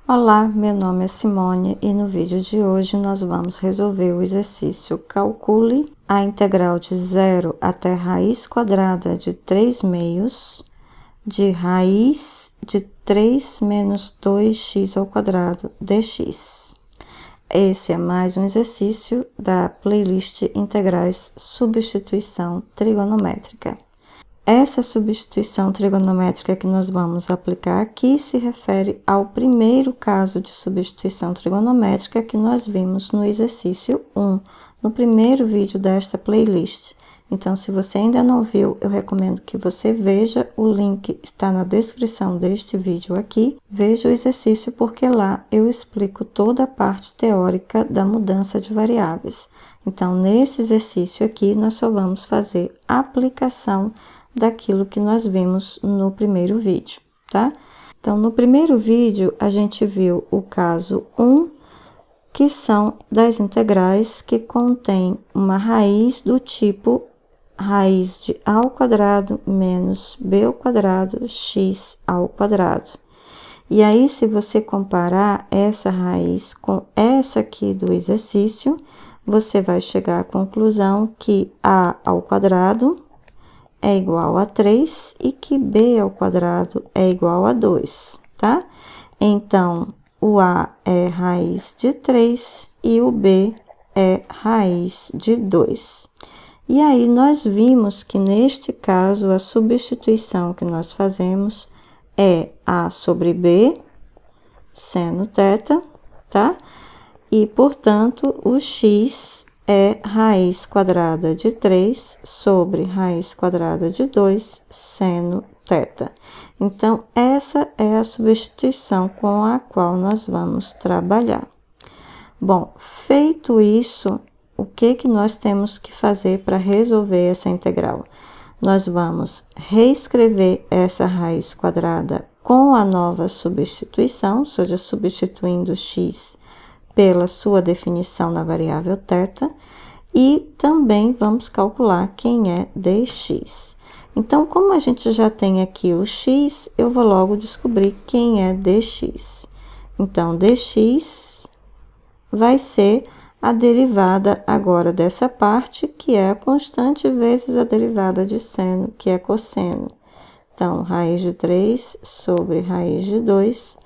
Olá, meu nome é Simone e no vídeo de hoje nós vamos resolver o exercício Calcule a integral de 0 até raiz quadrada de 3/2 de raiz de 3 menos 2x ao quadrado dx. Esse é mais um exercício da playlist Integrais Substituição Trigonométrica. Essa substituição trigonométrica que nós vamos aplicar aqui se refere ao primeiro caso de substituição trigonométrica que nós vimos no exercício 1, no primeiro vídeo desta playlist. Então, se você ainda não viu, eu recomendo que você veja, o link está na descrição deste vídeo aqui. Veja o exercício porque lá eu explico toda a parte teórica da mudança de variáveis. Então, nesse exercício aqui, nós só vamos fazer a aplicação daquilo que nós vimos no primeiro vídeo, tá? Então, no primeiro vídeo, a gente viu o caso 1, que são das integrais que contém uma raiz do tipo raiz de a ao quadrado menos b ao quadrado x ao quadrado. E aí, se você comparar essa raiz com essa aqui do exercício, você vai chegar à conclusão que a ao quadrado é igual a 3 e que b ao quadrado é igual a 2, tá? Então, o a é raiz de 3 e o b é raiz de 2. E aí, nós vimos que neste caso, a substituição que nós fazemos é a sobre b seno θ, tá? E, portanto, o x é raiz quadrada de 3 sobre raiz quadrada de 2 seno θ. Então, essa é a substituição com a qual nós vamos trabalhar. Bom, feito isso, o que nós temos que fazer para resolver essa integral? Nós vamos reescrever essa raiz quadrada com a nova substituição, ou seja, substituindo x pela sua definição na variável θ, e também vamos calcular quem é dx. Então, como a gente já tem aqui o x, eu vou logo descobrir quem é dx. Então, dx vai ser a derivada agora dessa parte, que é a constante, vezes a derivada de seno, que é cosseno. Então, raiz de 3 sobre raiz de 2,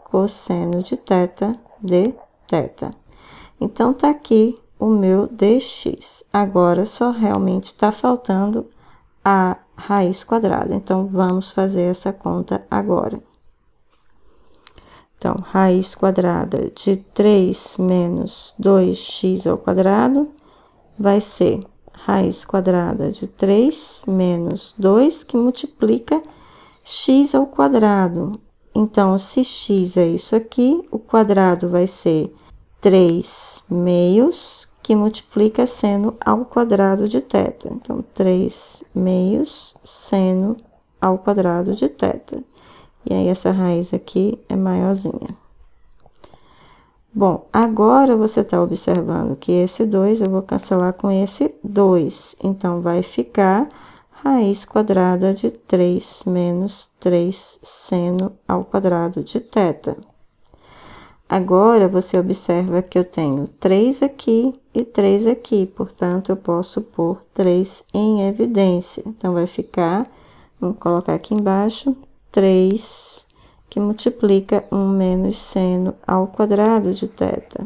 cosseno de θ de θ. Então, tá aqui o meu dx. Agora, só realmente está faltando a raiz quadrada. Então, vamos fazer essa conta agora. Então, raiz quadrada de 3 menos 2x ao quadrado vai ser raiz quadrada de 3 menos 2, que multiplica x ao quadrado. Então, se x é isso aqui, o quadrado vai ser 3/2, que multiplica seno ao quadrado de θ. Então, 3/2 seno ao quadrado de θ. E aí, essa raiz aqui é maiorzinha. Bom, agora você está observando que esse 2 eu vou cancelar com esse 2. Então, vai ficar raiz quadrada de 3 menos 3 seno ao quadrado de θ. Agora, você observa que eu tenho 3 aqui e 3 aqui, portanto, eu posso pôr 3 em evidência. Então, vai ficar, vamos colocar aqui embaixo, 3, que multiplica 1 menos seno ao quadrado de θ.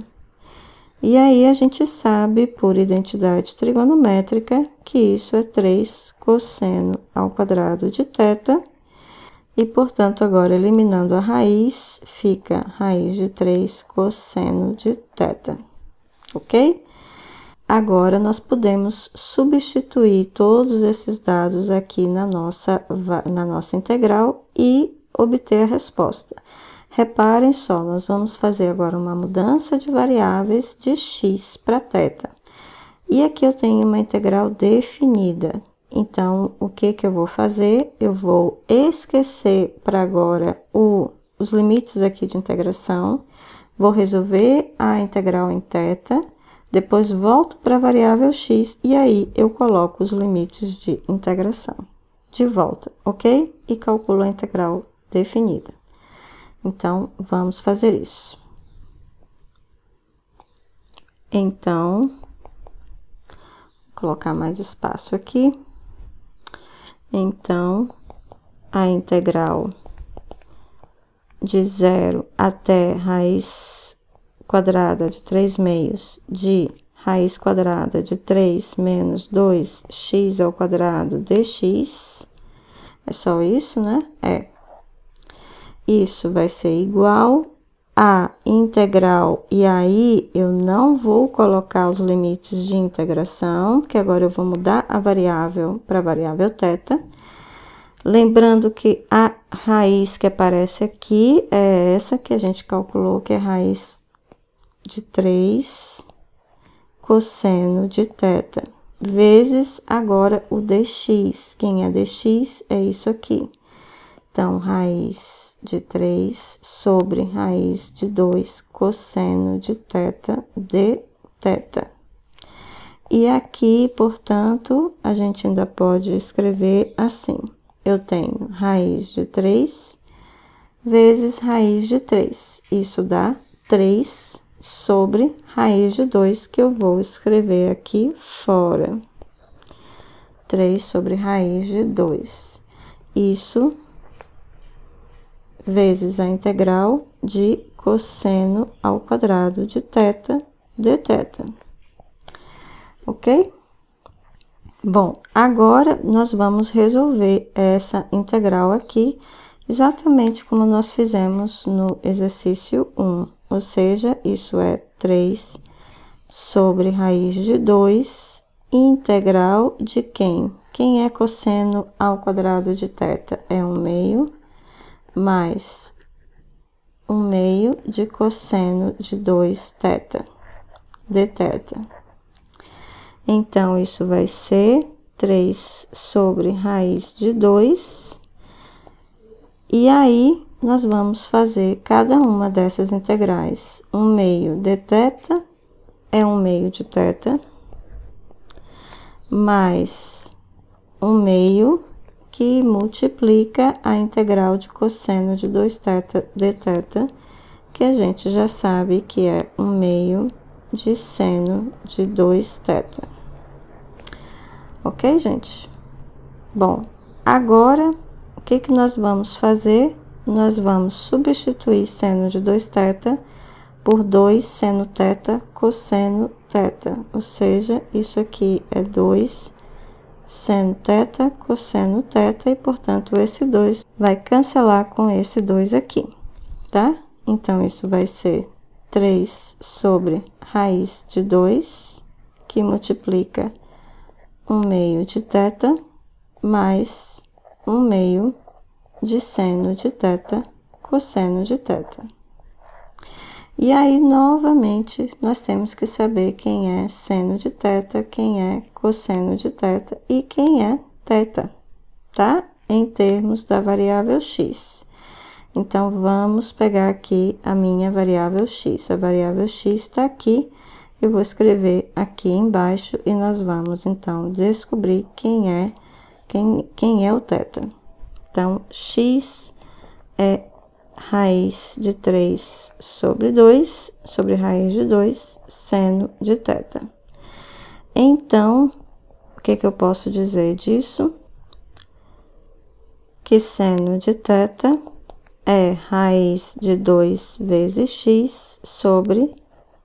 E aí, a gente sabe, por identidade trigonométrica, que isso é 3 cosseno ao quadrado de θ. E, portanto, agora, eliminando a raiz, fica raiz de 3 cosseno de θ. Ok? Agora, nós podemos substituir todos esses dados aqui na nossa integral e obter a resposta. Reparem só, nós vamos fazer agora uma mudança de variáveis de x para θ. E aqui eu tenho uma integral definida. Então, o que eu vou fazer? Eu vou esquecer para agora os limites aqui de integração, vou resolver a integral em θ, depois volto para a variável x e aí eu coloco os limites de integração de volta, ok? E calculo a integral definida. Então, vamos fazer isso. Então, vou colocar mais espaço aqui. Então, a integral de 0 até raiz quadrada de 3/2 de raiz quadrada de 3 menos 2x ao quadrado dx. É só isso, né? Isso vai ser igual a integral, e aí eu não vou colocar os limites de integração, porque agora eu vou mudar a variável para a variável θ. Lembrando que a raiz que aparece aqui é essa que a gente calculou, que é raiz de 3 cosseno de θ, vezes agora o dx. Quem é dx é isso aqui. Então, raiz de 3 sobre raiz de 2 cosseno de θ de θ. E aqui, portanto, a gente ainda pode escrever assim. Eu tenho raiz de 3 vezes raiz de 3. Isso dá 3 sobre raiz de 2, que eu vou escrever aqui fora. 3 sobre raiz de 2. Isso vezes a integral de cosseno ao quadrado de θ de θ. Ok? Bom, agora nós vamos resolver essa integral aqui, exatamente como nós fizemos no exercício 1. Ou seja, isso é 3 sobre raiz de 2, integral de quem? Quem é cosseno ao quadrado de θ? É 1/2, mais 1/2 de cosseno de 2θ de θ. Então, isso vai ser 3 sobre raiz de 2. E aí, nós vamos fazer cada uma dessas integrais. 1/2 de θ é 1/2 de θ, mais 1/2 que multiplica a integral de cosseno de 2θ de θ, que a gente já sabe que é 1/2 de seno de 2θ. Ok, gente? Bom, agora, o que nós vamos fazer? Nós vamos substituir seno de 2θ por 2 seno θ cosseno θ. Ou seja, isso aqui é 2 seno θ cosseno θ, e, portanto, esse 2 vai cancelar com esse 2 aqui, tá? Então, isso vai ser 3 sobre raiz de 2, que multiplica 1/2 de θ, mais 1/2 de seno de θ cosseno de θ. E aí, novamente, nós temos que saber quem é seno de θ, quem é cosseno de θ e quem é θ, tá? Em termos da variável x. Então, vamos pegar aqui a minha variável x. A variável x está aqui, eu vou escrever aqui embaixo e nós vamos, então, descobrir quem é o θ. Então, x é raiz de 3 sobre 2, sobre raiz de 2, seno de θ. Então, o que eu posso dizer disso? Que seno de θ é raiz de 2 vezes x sobre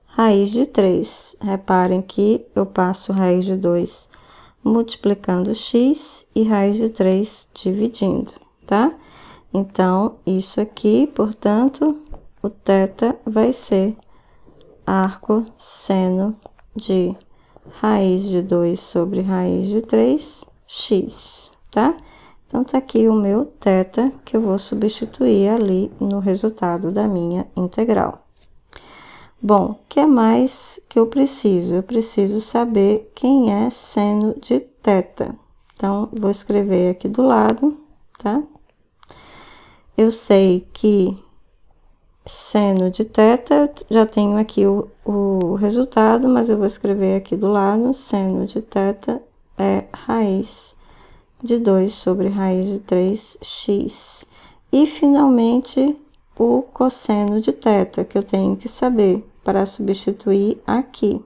raiz de 3. Reparem que eu passo raiz de 2 multiplicando x e raiz de 3 dividindo, tá? Então, isso aqui, portanto, o θ vai ser arco seno de raiz de 2 sobre raiz de 3, x, tá? Então, tá aqui o meu θ, que eu vou substituir ali no resultado da minha integral. Bom, o que mais que eu preciso? Eu preciso saber quem é seno de θ. Então, vou escrever aqui do lado, tá? Eu sei que seno de θ, já tenho aqui o resultado, mas eu vou escrever aqui do lado, seno de θ é raiz de 2 sobre raiz de 3x. E, finalmente, o cosseno de θ, que eu tenho que saber para substituir aqui.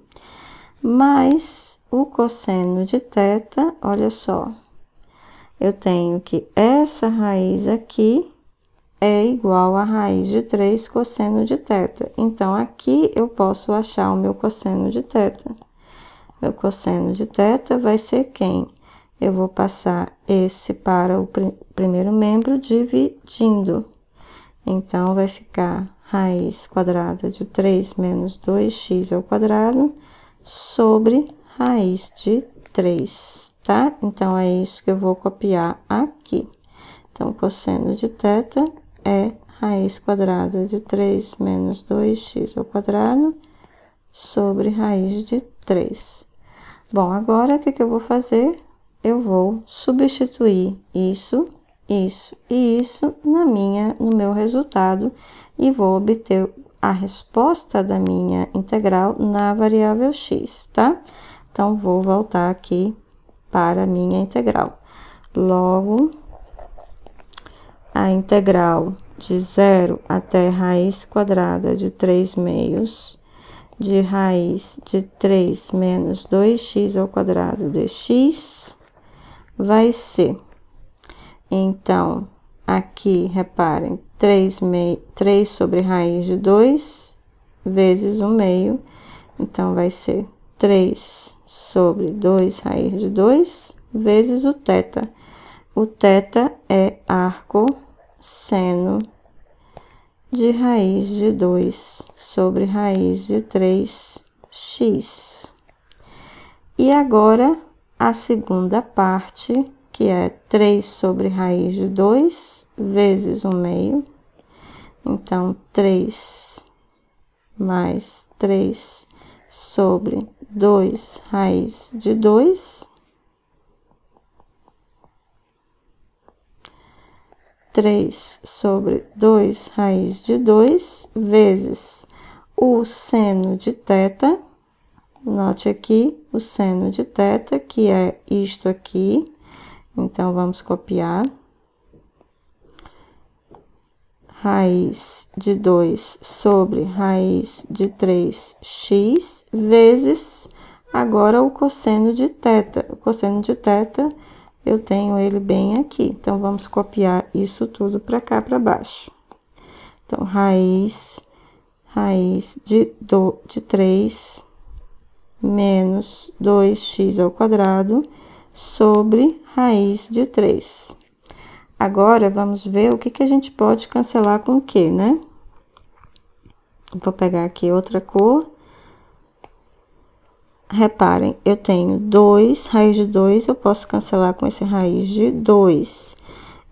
Mas o cosseno de θ, olha só, eu tenho que essa raiz aqui é igual a raiz de 3 cosseno de θ. Então, aqui eu posso achar o meu cosseno de θ. Meu cosseno de θ vai ser quem? Eu vou passar esse para o primeiro membro dividindo. Então, vai ficar raiz quadrada de 3 menos 2x ao quadrado sobre raiz de 3, tá? Então, é isso que eu vou copiar aqui. Então, cosseno de θ é raiz quadrada de 3 menos 2x ao quadrado sobre raiz de 3. Bom, agora, o que eu vou fazer? Eu vou substituir isso, isso e isso no meu resultado e vou obter a resposta da minha integral na variável x, tá? Então, vou voltar aqui para a minha integral. Logo, a integral de 0 até raiz quadrada de 3 meios de raiz de 3 menos 2x ao quadrado de x vai ser, então, aqui, reparem, 3 sobre raiz de 2 vezes 1 meio, então, vai ser 3 sobre 2 raiz de 2 vezes o θ. O θ é arco seno de raiz de 2 sobre raiz de 3x. E agora, a segunda parte, que é 3 sobre raiz de 2 vezes 1 meio. Então, 3 mais 3 sobre 2 raiz de 2. 3 sobre 2 raiz de 2 vezes o seno de θ. Note aqui o seno de θ, que é isto aqui. Então, vamos copiar. Raiz de 2 sobre raiz de 3x vezes, agora, o cosseno de θ. O cosseno de θ, eu tenho ele bem aqui. Então, vamos copiar isso tudo para cá, para baixo. Então, raiz de 3 menos 2x ao quadrado sobre raiz de 3. Agora, vamos ver o que a gente pode cancelar com o que, né? Vou pegar aqui outra cor. Reparem, eu tenho 2, raiz de 2, eu posso cancelar com esse raiz de 2.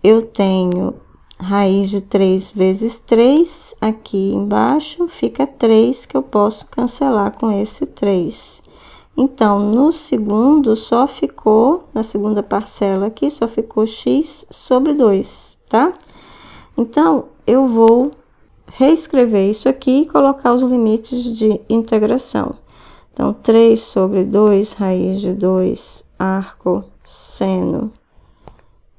Eu tenho raiz de 3 vezes 3, aqui embaixo fica 3, que eu posso cancelar com esse 3. Então, no segundo, só ficou, na segunda parcela aqui, só ficou x sobre 2, tá? Então, eu vou reescrever isso aqui e colocar os limites de integração. Então, 3 sobre 2, raiz de 2, arco seno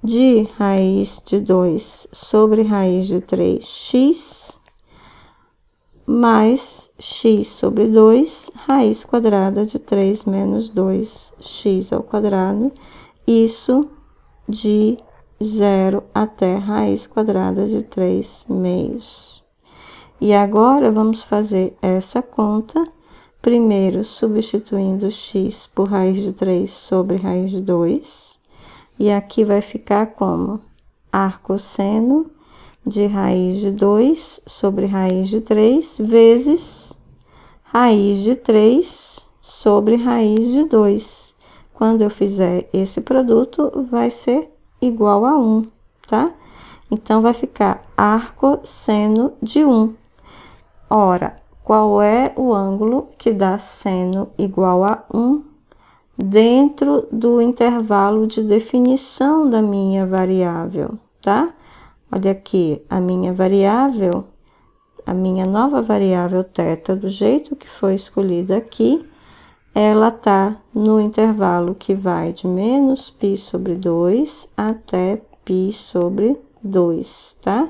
de raiz de 2 sobre raiz de 3x, mais x sobre 2, raiz quadrada de 3 menos 2x ao quadrado, isso de 0 até raiz quadrada de 3 meios. E agora, vamos fazer essa conta, primeiro substituindo x por raiz de 3 sobre raiz de 2, e aqui vai ficar como arcosseno de raiz de 2 sobre raiz de 3 vezes raiz de 3 sobre raiz de 2. Quando eu fizer esse produto, vai ser igual a 1, tá? Então, vai ficar arcosseno de 1. Ora, qual é o ângulo que dá seno igual a 1 dentro do intervalo de definição da minha variável, tá? Olha aqui, a minha variável, a minha nova variável θ, do jeito que foi escolhida aqui, ela tá no intervalo que vai de menos π sobre 2 até π sobre 2, tá?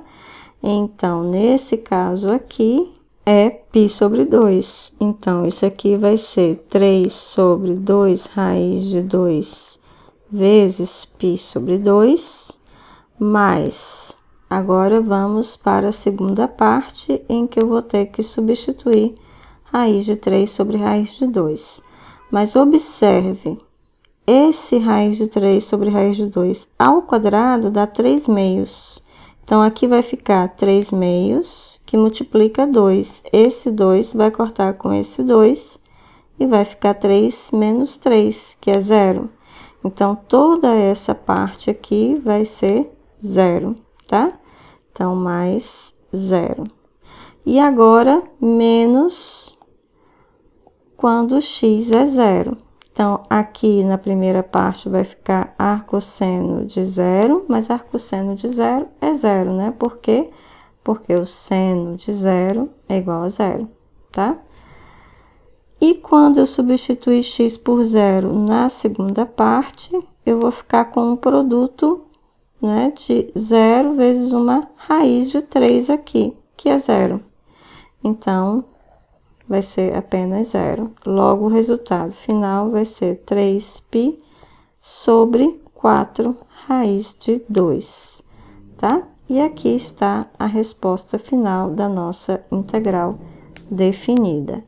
Então, nesse caso aqui, é π sobre 2. Então, isso aqui vai ser 3 sobre 2 raiz de 2 vezes π sobre 2, mais... Agora, vamos para a segunda parte, em que eu vou ter que substituir raiz de 3 sobre raiz de 2. Mas observe, esse raiz de 3 sobre raiz de 2 ao quadrado dá 3 meios. Então, aqui vai ficar 3 meios, que multiplica 2. Esse 2 vai cortar com esse 2, e vai ficar 3 menos 3, que é 0. Então, toda essa parte aqui vai ser 0, tá? Então, mais 0. E agora, menos quando x é 0. Então, aqui na primeira parte vai ficar arcosseno de 0, mas arcosseno de 0 é 0, né? Por quê? Porque o seno de 0 é igual a 0, tá? E quando eu substituir x por 0 na segunda parte, eu vou ficar com um produto, né, de 0 vezes uma raiz de 3 aqui, que é 0. Então, vai ser apenas 0. Logo, o resultado final vai ser 3π sobre 4 raiz de 2, tá? E aqui está a resposta final da nossa integral definida.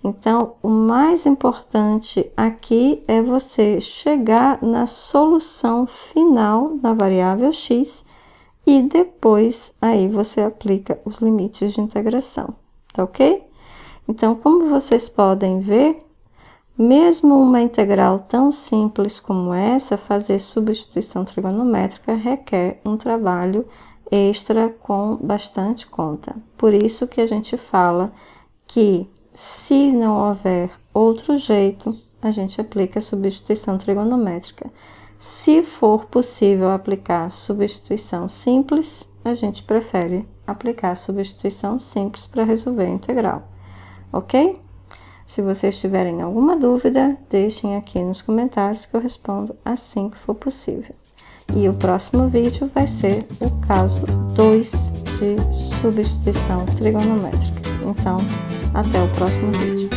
Então, o mais importante aqui é você chegar na solução final da variável x e depois aí você aplica os limites de integração, tá ok? Então, como vocês podem ver, mesmo uma integral tão simples como essa, fazer substituição trigonométrica requer um trabalho extra com bastante conta. Por isso que a gente fala que, se não houver outro jeito, a gente aplica a substituição trigonométrica. Se for possível aplicar substituição simples, a gente prefere aplicar substituição simples para resolver a integral, ok? Se vocês tiverem alguma dúvida, deixem aqui nos comentários que eu respondo assim que for possível. E o próximo vídeo vai ser o caso 2 de substituição trigonométrica. Então, até o próximo vídeo.